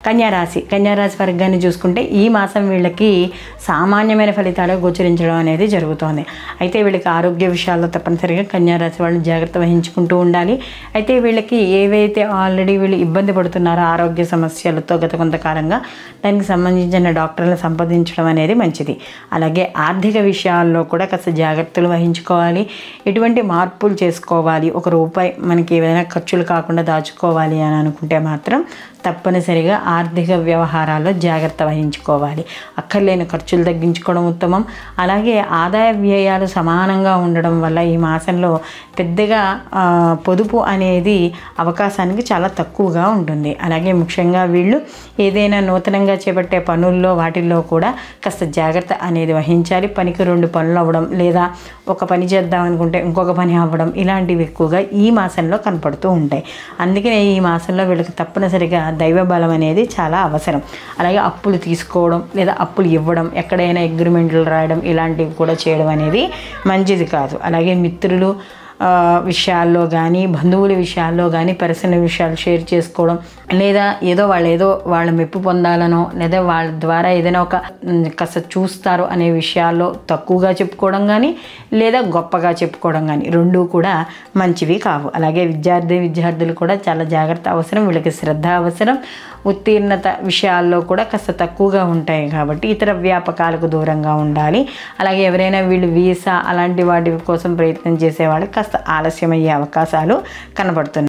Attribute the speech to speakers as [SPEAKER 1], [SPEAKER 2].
[SPEAKER 1] కన్యారాశి వర్గాన్ని చూసుకుంటే ఈ మాసం వీళ్ళకి సామాన్యమైన ఫలితాలు గోచరించడం అనేది జరుగుతోంది. అయితే వీళ్ళకి ఆరోగ్య విషయాల్లో తప్పనిసరిగా కన్యారాశి వాళ్ళు జాగ్రత్త వహించుకుంటూ ఉండాలి. అయితే వీళ్ళకి ఏవైతే ఆల్రెడీ వీళ్ళు ఇబ్బంది పడుతున్నారో ఆరోగ్య సమస్యలతో గత కొంతకాలంగా దానికి సంబంధించిన డాక్టర్లను సంప్రదించడం అనేది మంచిది. అలాగే ఆర్థిక విషయాల్లో కూడా కాస్త జాగ్రత్తలు వహించుకోవాలి. ఎటువంటి మార్పులు చేసుకోవాలి, ₹1 మనకి ఏదైనా ఖర్చులు కాకుండా దాచుకోవాలి అని అనుకుంటే మాత్రం తప్పనిసరిగా ఆర్థిక వ్యవహారాల్లో జాగ్రత్త వహించుకోవాలి. అక్కర్లేని ఖర్చులు తగ్గించుకోవడం ఉత్తమం. అలాగే ఆదాయ వ్యయాలు సమానంగా ఉండడం వల్ల ఈ మాసంలో పెద్దగా పొదుపు అనేది అవకాశానికి చాలా తక్కువగా ఉంటుంది. అలాగే ముఖ్యంగా వీళ్ళు ఏదైనా నూతనంగా చేపట్టే పనుల్లో వాటిల్లో కూడా కాస్త జాగ్రత్త అనేది వహించాలి. పనికి 2 పనులు అవ్వడం, లేదా ఒక పని చేద్దాం అనుకుంటే ఇంకొక పని అవ్వడం, ఇలాంటివి ఎక్కువగా ఈ మాసంలో కనపడుతూ ఉంటాయి. అందుకనే ఈ మాసంలో వీళ్ళకి తప్పనిసరిగా దైవ బలం అనేది చాలా అవసరం. అలాగే అప్పులు తీసుకోవడం లేదా అప్పులు ఇవ్వడం, ఎక్కడైనా అగ్రిమెంట్లు రాయడం, ఇలాంటివి కూడా చేయడం అనేది మంచిది కాదు. అలాగే మిత్రులు విషయాల్లో కానీ, బంధువుల విషయాల్లో కానీ పర్సనల్ విషయాలు షేర్ చేసుకోవడం, లేదా వాళ్ళ మెప్పు పొందాలనో, లేదా వాళ్ళ ద్వారా ఏదైనా ఒక కాస్త చూస్తారు అనే విషయాల్లో తక్కువగా చెప్పుకోవడం కానీ, లేదా గొప్పగా చెప్పుకోవడం కానీ, రెండూ కూడా మంచివి కావు. అలాగే విద్యార్థులు కూడా చాలా జాగ్రత్త అవసరం. వీళ్ళకి శ్రద్ధ అవసరం. ఉత్తీర్ణత విషయాల్లో కూడా కాస్త తక్కువగా ఉంటాయి కాబట్టి ఇతర వ్యాపకాలకు దూరంగా ఉండాలి. అలాగే ఎవరైనా వీళ్ళు వీసా అలాంటి వాటి కోసం ప్రయత్నం చేసేవాళ్ళు కాస్త ఆలస్యమయ్యే అవకాశాలు కనబడుతున్నాయి.